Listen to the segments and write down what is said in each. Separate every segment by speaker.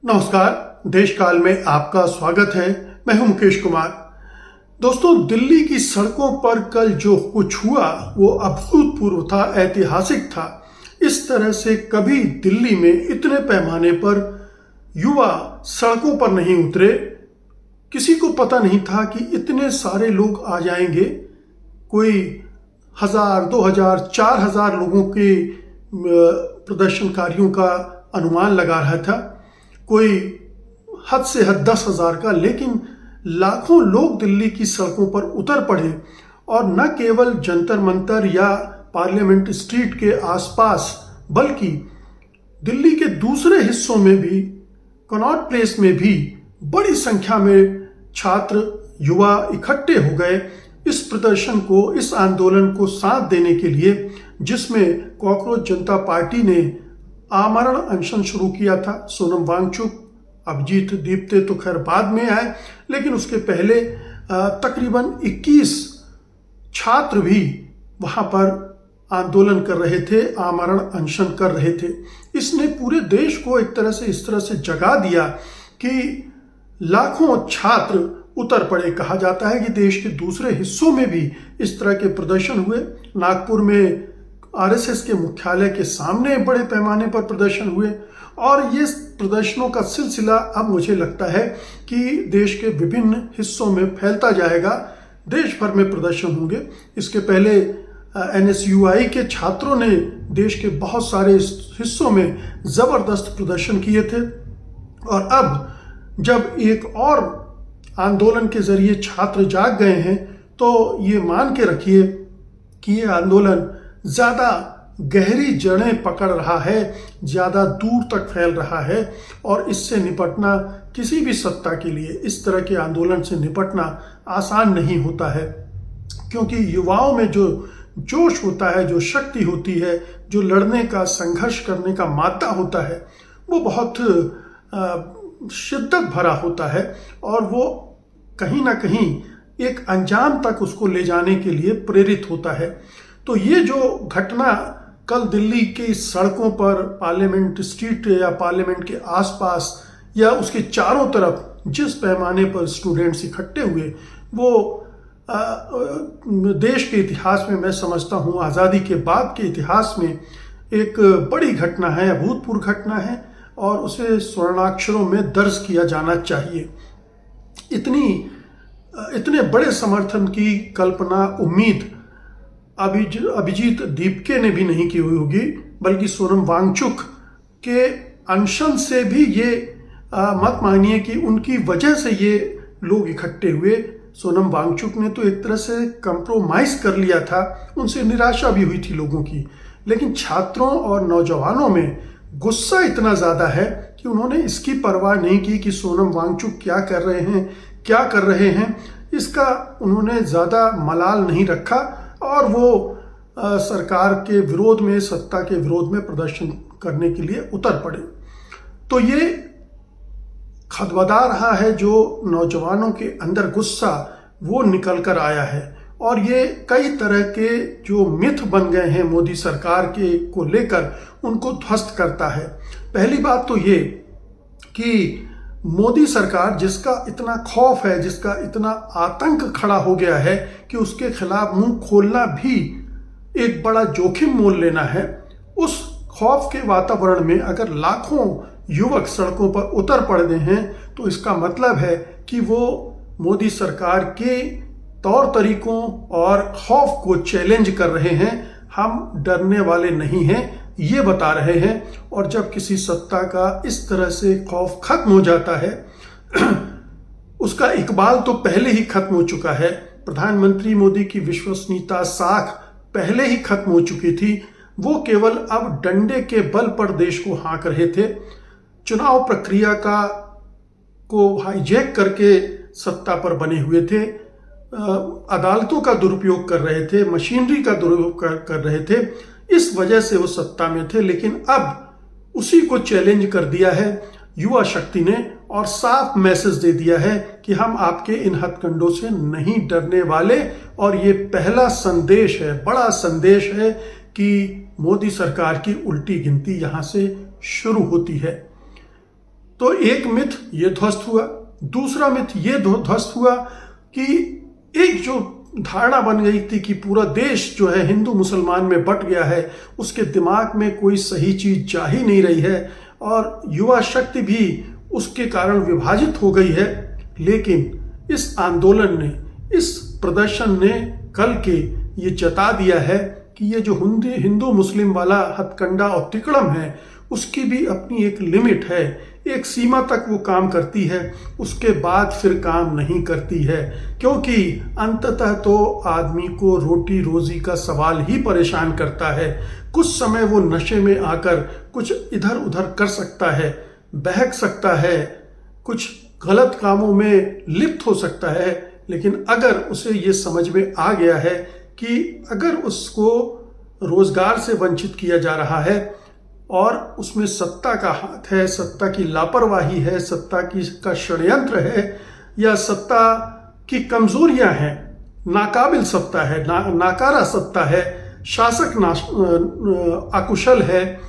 Speaker 1: नमस्कार, देश काल में आपका स्वागत है। मैं हूं मुकेश कुमार। दोस्तों, दिल्ली की सड़कों पर कल जो कुछ हुआ वो अभूतपूर्व था, ऐतिहासिक था। इस तरह से कभी दिल्ली में इतने पैमाने पर युवा सड़कों पर नहीं उतरे। किसी को पता नहीं था कि इतने सारे लोग आ जाएंगे। कोई 1000, 2000, 4000 लोगों के प्रदर्शनकारियों का अनुमान लगा रहा था, कोई हद से हद 10,000 का, लेकिन लाखों लोग दिल्ली की सड़कों पर उतर पड़े। और न केवल जंतर मंतर या पार्लियामेंट स्ट्रीट के आसपास, बल्कि दिल्ली के दूसरे हिस्सों में भी, कनॉट प्लेस में भी बड़ी संख्या में छात्र युवा इकट्ठे हो गए इस प्रदर्शन को, इस आंदोलन को साथ देने के लिए, जिसमें कॉकरोच जनता पार्टी ने आमरण अनशन शुरू किया था। सोनम वांगचुक, अभिजीत दीप्ते तो खैर बाद में आए, लेकिन उसके पहले तकरीबन 21 छात्र भी वहां पर आंदोलन कर रहे थे, आमरण अनशन कर रहे थे। इसने पूरे देश को एक तरह से इस तरह से जगा दिया कि लाखों छात्र उतर पड़े। कहा जाता है कि देश के दूसरे हिस्सों में भी इस तरह के प्रदर्शन हुए। नागपुर में आरएसएस के मुख्यालय के सामने बड़े पैमाने पर प्रदर्शन हुए, और ये प्रदर्शनों का सिलसिला अब मुझे लगता है कि देश के विभिन्न हिस्सों में फैलता जाएगा। देश भर में प्रदर्शन होंगे। इसके पहले एनएसयूआई के छात्रों ने देश के बहुत सारे हिस्सों में जबरदस्त प्रदर्शन किए थे, और अब जब एक और आंदोलन के जरिए छात्र जाग गए हैं, तो ये मान के रखिए कि ये आंदोलन ज्यादा गहरी जड़ें पकड़ रहा है, ज्यादा दूर तक फैल रहा है, और इससे निपटना किसी भी सत्ता के लिए, इस तरह के आंदोलन से निपटना आसान नहीं होता है। क्योंकि युवाओं में जो जोश होता है, जो शक्ति होती है, जो लड़ने का, संघर्ष करने का मादा होता है, वो बहुत शिद्दत भरा होता है, और वो कहीं ना कहीं एक अंजाम तक उसको ले जाने के लिए प्रेरित होता है। तो ये जो घटना कल दिल्ली की सड़कों पर, पार्लियामेंट स्ट्रीट या पार्लियामेंट के आसपास या उसके चारों तरफ जिस पैमाने पर स्टूडेंट्स इकट्ठे हुए, वो देश के इतिहास में, मैं समझता हूँ आज़ादी के बाद के इतिहास में एक बड़ी घटना है, अभूतपूर्व घटना है, और उसे स्वर्णाक्षरों में दर्ज किया जाना चाहिए। इतने बड़े समर्थन की कल्पना, उम्मीद अभिजीत दीपके ने भी नहीं की हुई होगी, बल्कि सोनम वांगचुक के अनशन से भी ये मत मानिए कि उनकी वजह से ये लोग इकट्ठे हुए। सोनम वांगचुक ने तो एक तरह से कंप्रोमाइज कर लिया था, उनसे निराशा भी हुई थी लोगों की, लेकिन छात्रों और नौजवानों में गुस्सा इतना ज़्यादा है कि उन्होंने इसकी परवाह नहीं की कि सोनम वांगचुक क्या कर रहे हैं, इसका उन्होंने ज़्यादा मलाल नहीं रखा, और वो सरकार के विरोध में, सत्ता के विरोध में प्रदर्शन करने के लिए उतर पड़े। तो ये खदबदा रहा है, जो नौजवानों के अंदर गुस्सा वो निकल कर आया है, और ये कई तरह के जो मिथ बन गए हैं मोदी सरकार के को लेकर, उनको ध्वस्त करता है। पहली बात तो ये कि मोदी सरकार, जिसका इतना खौफ है, जिसका इतना आतंक खड़ा हो गया है कि उसके खिलाफ मुंह खोलना भी एक बड़ा जोखिम मोल लेना है, उस खौफ के वातावरण में अगर लाखों युवक सड़कों पर उतर पड़े हैं, तो इसका मतलब है कि वो मोदी सरकार के तौर तरीकों और खौफ को चैलेंज कर रहे हैं। हम डरने वाले नहीं हैं, ये बता रहे हैं। और जब किसी सत्ता का इस तरह से खौफ खत्म हो जाता है, उसका इकबाल तो पहले ही खत्म हो चुका है। प्रधानमंत्री मोदी की विश्वसनीयता साख पहले ही खत्म हो चुकी थी। वो केवल अब डंडे के बल पर देश को हाँक रहे थे। चुनाव प्रक्रिया को हाईजैक करके सत्ता पर बने हुए थे, अदालतों का दुरुपयोग कर रहे थे, मशीनरी का दुरुपयोग कर रहे थे। इस वजह से वो सत्ता में थे, लेकिन अब उसी को चैलेंज कर दिया है युवा शक्ति ने, और साफ मैसेज दे दिया है कि हम आपके इन हथकंडों से नहीं डरने वाले। और ये पहला संदेश है, बड़ा संदेश है कि मोदी सरकार की उल्टी गिनती यहां से शुरू होती है। तो एक मिथ ये ध्वस्त हुआ। दूसरा मिथ ये ध्वस्त हुआ कि एक जो धारणा बन गई थी कि पूरा देश जो है हिंदू मुसलमान में बट गया है, उसके दिमाग में कोई सही चीज जा ही नहीं रही है और युवा शक्ति भी उसके कारण विभाजित हो गई है। लेकिन इस आंदोलन ने, इस प्रदर्शन ने कल के ये जता दिया है कि ये जो हिंदू मुस्लिम वाला हथकंडा और तिकड़म है उसकी भी अपनी एक लिमिट है, एक सीमा तक वो काम करती है, उसके बाद फिर काम नहीं करती है। क्योंकि अंततः तो आदमी को रोटी रोजी का सवाल ही परेशान करता है। कुछ समय वो नशे में आकर कुछ इधर उधर कर सकता है, बहक सकता है, कुछ गलत कामों में लिप्त हो सकता है, लेकिन अगर उसे ये समझ में आ गया है कि अगर उसको रोजगार से वंचित किया जा रहा है और उसमें सत्ता का हाथ है, सत्ता की लापरवाही है, सत्ता का षड्यंत्र है या सत्ता की कमजोरियां हैं, नाकाबिल सत्ता है, नाकारा सत्ता है, शासक अकुशल है,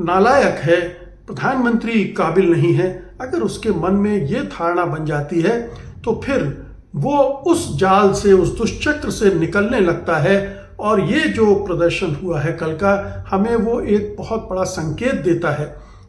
Speaker 1: नालायक है, प्रधानमंत्री काबिल नहीं है, अगर उसके मन में ये धारणा बन जाती है तो फिर वो उस जाल से, उस दुष्चक्र से निकलने लगता है। और ये जो प्रदर्शन हुआ है कल का, हमें वो एक बहुत बड़ा संकेत देता है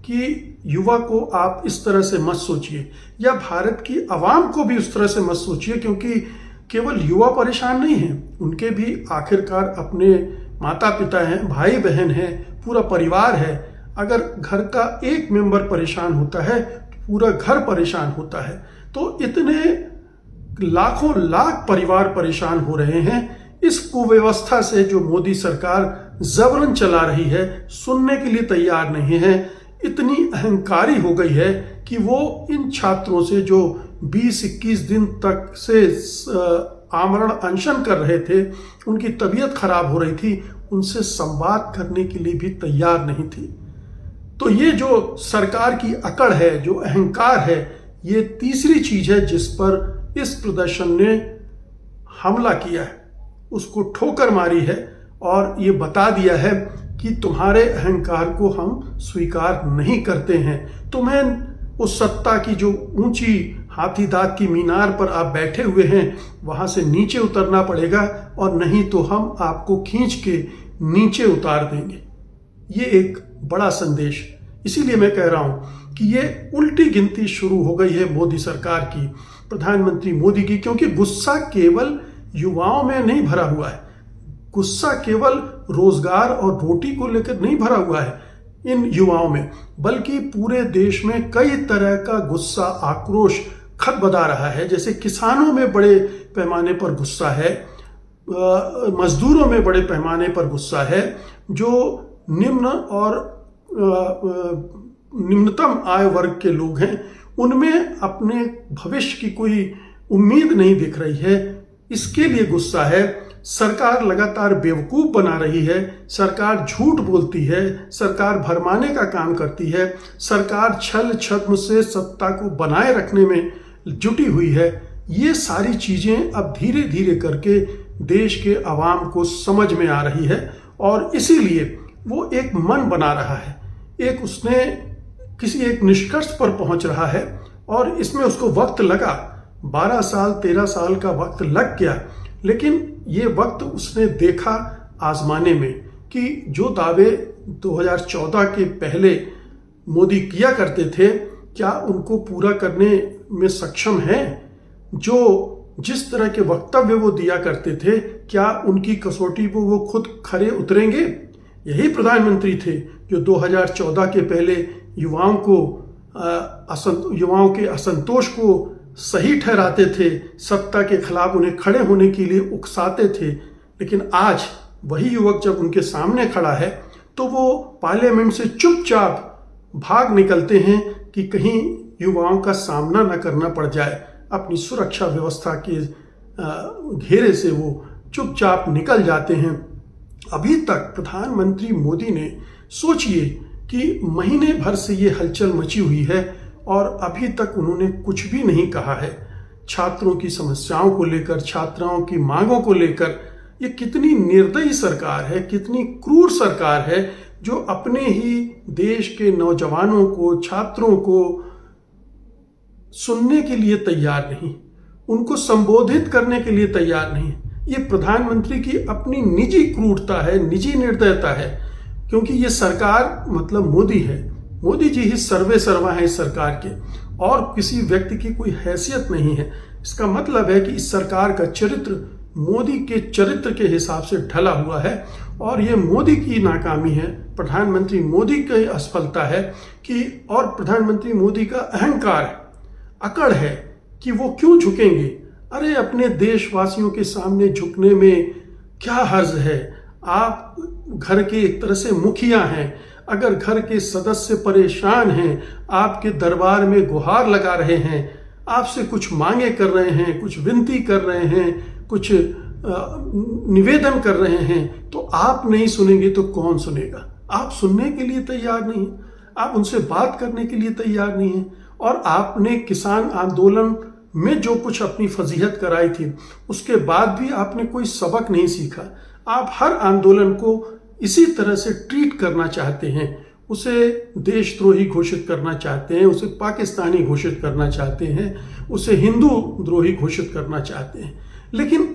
Speaker 1: कि युवा को आप इस तरह से मत सोचिए, या भारत की आवाम को भी उस तरह से मत सोचिए, क्योंकि केवल युवा परेशान नहीं हैं, उनके भी आखिरकार अपने माता पिता हैं, भाई बहन हैं, पूरा परिवार है। अगर घर का एक मेंबर परेशान होता है तो पूरा घर परेशान होता है। तो इतने लाखों लाख परिवार परेशान हो रहे हैं इस कुव्यवस्था से जो मोदी सरकार जबरन चला रही है, सुनने के लिए तैयार नहीं है। इतनी अहंकारी हो गई है कि वो इन छात्रों से जो 20-21 दिन तक से आमरण अनशन कर रहे थे, उनकी तबीयत खराब हो रही थी, उनसे संवाद करने के लिए भी तैयार नहीं थी। तो ये जो सरकार की अकड़ है, जो अहंकार है, ये तीसरी चीज है जिस पर इस प्रदर्शन ने हमला किया है, उसको ठोकर मारी है और ये बता दिया है कि तुम्हारे अहंकार को हम स्वीकार नहीं करते हैं। तुम्हें उस सत्ता की जो ऊंची हाथी दांत की मीनार पर आप बैठे हुए हैं वहां से नीचे उतरना पड़ेगा, और नहीं तो हम आपको खींच के नीचे उतार देंगे। ये एक बड़ा संदेश। इसीलिए मैं कह रहा हूं कि ये उल्टी गिनती शुरू हो गई है मोदी सरकार की, प्रधानमंत्री मोदी की, क्योंकि गुस्सा केवल युवाओं में नहीं भरा हुआ है, गुस्सा केवल रोजगार और रोटी को लेकर नहीं भरा हुआ है इन युवाओं में, बल्कि पूरे देश में कई तरह का गुस्सा, आक्रोश खदबदा रहा है। जैसे किसानों में बड़े पैमाने पर गुस्सा है, मजदूरों में बड़े पैमाने पर गुस्सा है, जो निम्न और निम्नतम आय वर्ग के लोग हैं, उनमें अपने भविष्य की कोई उम्मीद नहीं दिख रही है, इसके लिए गुस्सा है। सरकार लगातार बेवकूफ बना रही है, सरकार झूठ बोलती है, सरकार भरमाने का काम करती है, सरकार छल छद्म से सत्ता को बनाए रखने में जुटी हुई है। ये सारी चीजें अब धीरे धीरे करके देश के आवाम को समझ में आ रही है और इसीलिए वो एक मन बना रहा है, एक उसने किसी एक निष्कर्ष पर पहुंच रहा है और इसमें उसको वक्त लगा, 12 साल 13 साल का वक्त लग गया, लेकिन ये वक्त उसने देखा आजमाने में कि जो दावे 2014 के पहले मोदी किया करते थे क्या उनको पूरा करने में सक्षम है, जो जिस तरह के वक्तव्य वो दिया करते थे क्या उनकी कसौटी पर वो खुद खरे उतरेंगे। यही प्रधानमंत्री थे जो 2014 के पहले युवाओं के असंतोष को सही ठहराते थे, सत्ता के खिलाफ उन्हें खड़े होने के लिए उकसाते थे, लेकिन आज वही युवक जब उनके सामने खड़ा है तो वो पार्लियामेंट से चुपचाप भाग निकलते हैं कि कहीं युवाओं का सामना न करना पड़ जाए। अपनी सुरक्षा व्यवस्था के घेरे से वो चुपचाप निकल जाते हैं। अभी तक प्रधानमंत्री मोदी ने, सोचिए कि महीने भर से ये हलचल मची हुई है और अभी तक उन्होंने कुछ भी नहीं कहा है छात्रों की समस्याओं को लेकर, छात्राओं की मांगों को लेकर। ये कितनी निर्दयी सरकार है, कितनी क्रूर सरकार है जो अपने ही देश के नौजवानों को, छात्रों को सुनने के लिए तैयार नहीं, उनको संबोधित करने के लिए तैयार नहीं। ये प्रधानमंत्री की अपनी निजी क्रूरता है, निजी निर्दयता है, क्योंकि ये सरकार मतलब मोदी है, मोदी जी ही सर्वे सर्वा है इस सरकार के, और किसी व्यक्ति की कोई हैसियत नहीं है। इसका मतलब है कि इस सरकार का चरित्र मोदी के चरित्र के हिसाब से ढला हुआ है, और ये मोदी की नाकामी है, प्रधानमंत्री मोदी की असफलता है कि, और प्रधानमंत्री मोदी का अहंकार है, अकड़ है कि वो क्यों झुकेंगे। अरे अपने देशवासियों के सामने झुकने में क्या हर्ज है। आप घर के एक तरह से मुखिया हैं, अगर घर के सदस्य परेशान हैं, आपके दरबार में गुहार लगा रहे हैं, आपसे कुछ मांगे कर रहे हैं, कुछ विनती कर रहे हैं, कुछ निवेदन कर रहे हैं, तो आप नहीं सुनेंगे तो कौन सुनेगा। आप सुनने के लिए तैयार नहीं, आप उनसे बात करने के लिए तैयार नहीं हैं। और आपने किसान आंदोलन में जो कुछ अपनी फजीहत कराई थी, उसके बाद भी आपने कोई सबक नहीं सीखा। आप हर आंदोलन को इसी तरह से ट्रीट करना चाहते हैं, उसे देशद्रोही घोषित करना चाहते हैं, उसे पाकिस्तानी घोषित करना चाहते हैं, उसे हिंदू द्रोही घोषित करना चाहते हैं। लेकिन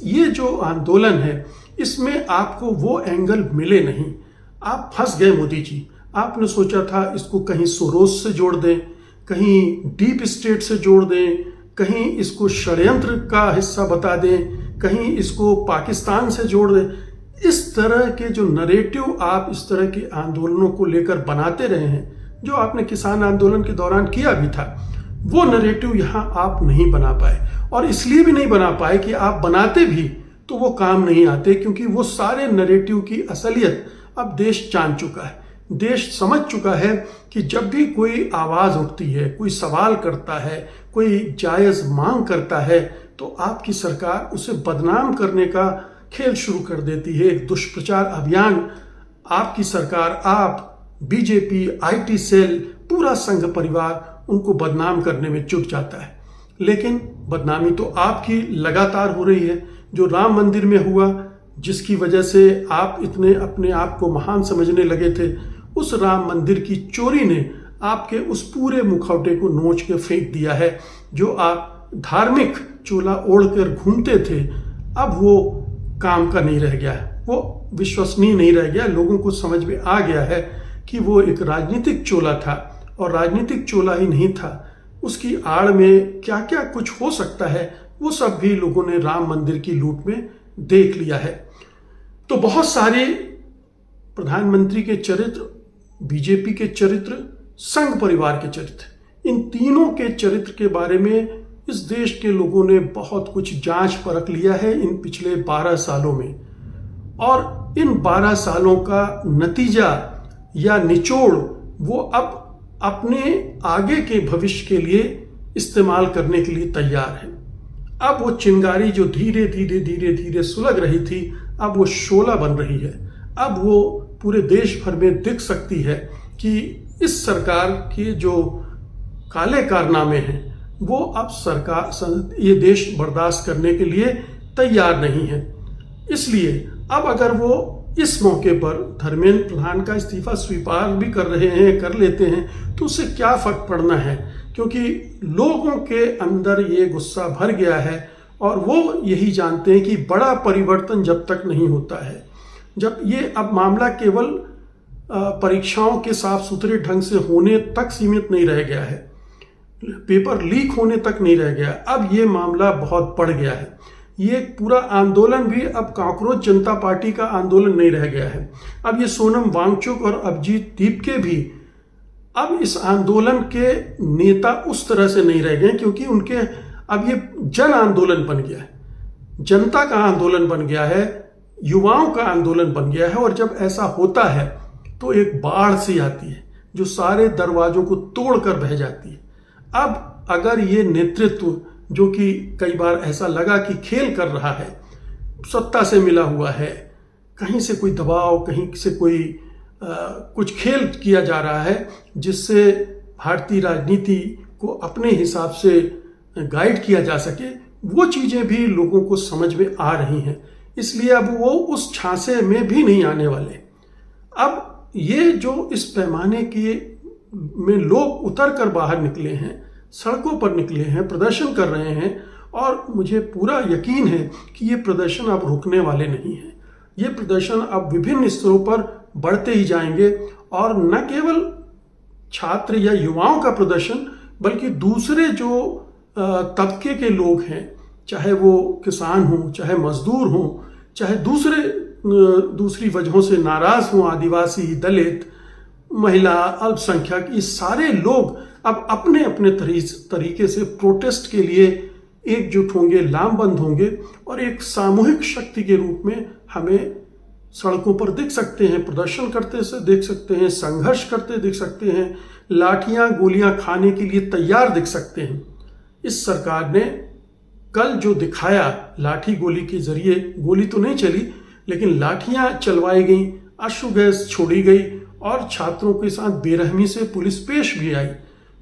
Speaker 1: ये जो आंदोलन है, इसमें आपको वो एंगल मिले नहीं। आप फंस गए मोदी जी। आपने सोचा था इसको कहीं सोरोस से जोड़ दें, कहीं डीप स्टेट से जोड़ दें, कहीं इसको षड्यंत्र का हिस्सा बता दें, कहीं इसको पाकिस्तान से जोड़ दें। इस तरह के जो नरेटिव आप इस तरह के आंदोलनों को लेकर बनाते रहे हैं, जो आपने किसान आंदोलन के दौरान किया भी था, वो नरेटिव यहाँ आप नहीं बना पाए। और इसलिए भी नहीं बना पाए कि आप बनाते भी तो वो काम नहीं आते, क्योंकि वो सारे नरेटिव की असलियत अब देश जान चुका है। देश समझ चुका है कि जब भी कोई आवाज़ उठती है, कोई सवाल करता है, कोई जायज़ मांग करता है, तो आपकी सरकार उसे बदनाम करने का खेल शुरू कर देती है। एक दुष्प्रचार अभियान आपकी सरकार, आप, बीजेपी, आईटी सेल, पूरा संघ परिवार उनको बदनाम करने में जुट जाता है। लेकिन बदनामी तो आपकी लगातार हो रही है। जो राम मंदिर में हुआ, जिसकी वजह से आप इतने अपने आप को महान समझने लगे थे, उस राम मंदिर की चोरी ने आपके उस पूरे मुखौटे को नोच के फेंक दिया है। जो आप धार्मिक चोला ओढ़कर घूमते थे, अब वो काम का नहीं रह गया है, वो विश्वसनीय नहीं रह गया। लोगों को समझ में आ गया है कि वो एक राजनीतिक चोला था, और राजनीतिक चोला ही नहीं था, उसकी आड़ में क्या क्या कुछ हो सकता है, वो सब भी लोगों ने राम मंदिर की लूट में देख लिया है। तो बहुत सारे प्रधानमंत्री के चरित्र, बीजेपी के चरित्र, संघ परिवार के चरित्र, इन तीनों के चरित्र के बारे में इस देश के लोगों ने बहुत कुछ जांच परख लिया है इन पिछले 12 सालों में। और इन 12 सालों का नतीजा या निचोड़ वो अब अपने आगे के भविष्य के लिए इस्तेमाल करने के लिए तैयार है। अब वो चिंगारी जो धीरे धीरे सुलग रही थी, अब वो शोला बन रही है। अब वो पूरे देश भर में दिख सकती है कि इस सरकार के जो काले कारनामे हैं, वो अब सरकार, ये देश बर्दाश्त करने के लिए तैयार नहीं है। इसलिए अब अगर वो इस मौके पर धर्मेंद्र प्रधान का इस्तीफा स्वीकार भी कर रहे हैं, कर लेते हैं, तो उससे क्या फर्क पड़ना है, क्योंकि लोगों के अंदर ये गुस्सा भर गया है और वो यही जानते हैं कि बड़ा परिवर्तन जब तक नहीं होता है, जब ये अब मामला केवल परीक्षाओं के साफ सुथरे ढंग से होने तक सीमित नहीं रह गया है, पेपर लीक होने तक नहीं रह गया, अब ये मामला बहुत बढ़ गया है। ये पूरा आंदोलन भी अब कॉकरोच जनता पार्टी का आंदोलन नहीं रह गया है। अब ये सोनम वांगचुक और अभिजीत दीपके भी अब इस आंदोलन के नेता उस तरह से नहीं रह गए, क्योंकि उनके अब ये जन आंदोलन बन गया है, जनता का आंदोलन बन गया है, युवाओं का आंदोलन बन गया है। और जब ऐसा होता है तो एक बाढ़ सी आती है जो सारे दरवाजों को तोड़कर बह जाती है। अब अगर ये नेतृत्व, जो कि कई बार ऐसा लगा कि खेल कर रहा है, सत्ता से मिला हुआ है, कहीं से कोई दबाव, कहीं से कोई कुछ खेल किया जा रहा है जिससे भारतीय राजनीति को अपने हिसाब से गाइड किया जा सके, वो चीज़ें भी लोगों को समझ में आ रही हैं। इसलिए अब वो उस झांसे में भी नहीं आने वाले। अब ये जो इस पैमाने के में लोग उतर कर बाहर निकले हैं, सड़कों पर निकले हैं, प्रदर्शन कर रहे हैं, और मुझे पूरा यकीन है कि ये प्रदर्शन अब रुकने वाले नहीं हैं। ये प्रदर्शन अब विभिन्न स्तरों पर बढ़ते ही जाएंगे, और न केवल छात्र या युवाओं का प्रदर्शन, बल्कि दूसरे जो तबके के लोग हैं, चाहे वो किसान हों, चाहे मजदूर हों, चाहे दूसरी वजहों से नाराज हों, आदिवासी, दलित, महिला, अल्पसंख्यक, ये सारे लोग अब अपने अपने तरीके से प्रोटेस्ट के लिए एकजुट होंगे, लामबंद होंगे, और एक सामूहिक शक्ति के रूप में हमें सड़कों पर देख सकते हैं, प्रदर्शन करते से देख सकते हैं, संघर्ष करते देख सकते हैं, लाठियां गोलियां खाने के लिए तैयार देख सकते हैं। इस सरकार ने कल जो दिखाया, लाठी गोली के जरिए, गोली तो नहीं चली लेकिन लाठियां चलवाई गई, अश्रु गैस छोड़ी गई, और छात्रों के साथ बेरहमी से पुलिस पेश भी आई।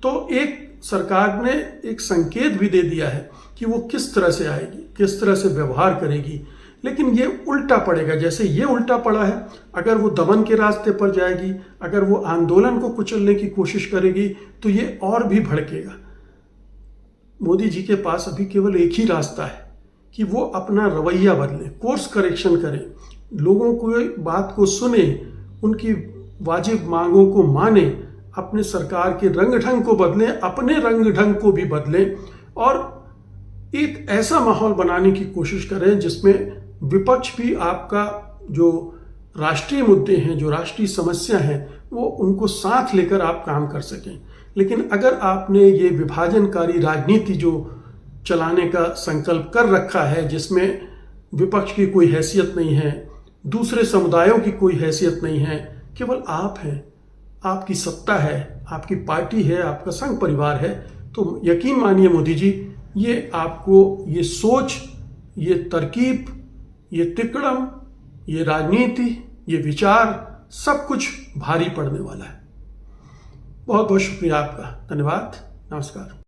Speaker 1: तो एक सरकार ने एक संकेत भी दे दिया है कि वो किस तरह से आएगी, किस तरह से व्यवहार करेगी। लेकिन ये उल्टा पड़ेगा, जैसे ये उल्टा पड़ा है। अगर वो दमन के रास्ते पर जाएगी, अगर वो आंदोलन को कुचलने की कोशिश करेगी, तो ये और भी भड़केगा। मोदी जी के पास अभी केवल एक ही रास्ता है कि वो अपना रवैया बदले, कोर्स करेक्शन करें, लोगों को बात को सुने, उनकी वाजिब मांगों को माने, अपने सरकार के रंग ढंग को बदलें, अपने रंग ढंग को भी बदलें, और एक ऐसा माहौल बनाने की कोशिश करें जिसमें विपक्ष भी आपका जो राष्ट्रीय मुद्दे हैं, जो राष्ट्रीय समस्या हैं, वो उनको साथ लेकर आप काम कर सकें। लेकिन अगर आपने ये विभाजनकारी राजनीति जो चलाने का संकल्प कर रखा है, जिसमें विपक्ष की कोई हैसियत नहीं है, दूसरे समुदायों की कोई हैसियत नहीं है, केवल आप हैं, आपकी सत्ता है, आपकी पार्टी है, आपका संघ परिवार है, तो यकीन मानिए मोदी जी, ये आपको ये सोच, ये तरकीब, ये तिकड़म, ये राजनीति, ये विचार, सब कुछ भारी पड़ने वाला है। बहुत बहुत शुक्रिया आपका। धन्यवाद। नमस्कार।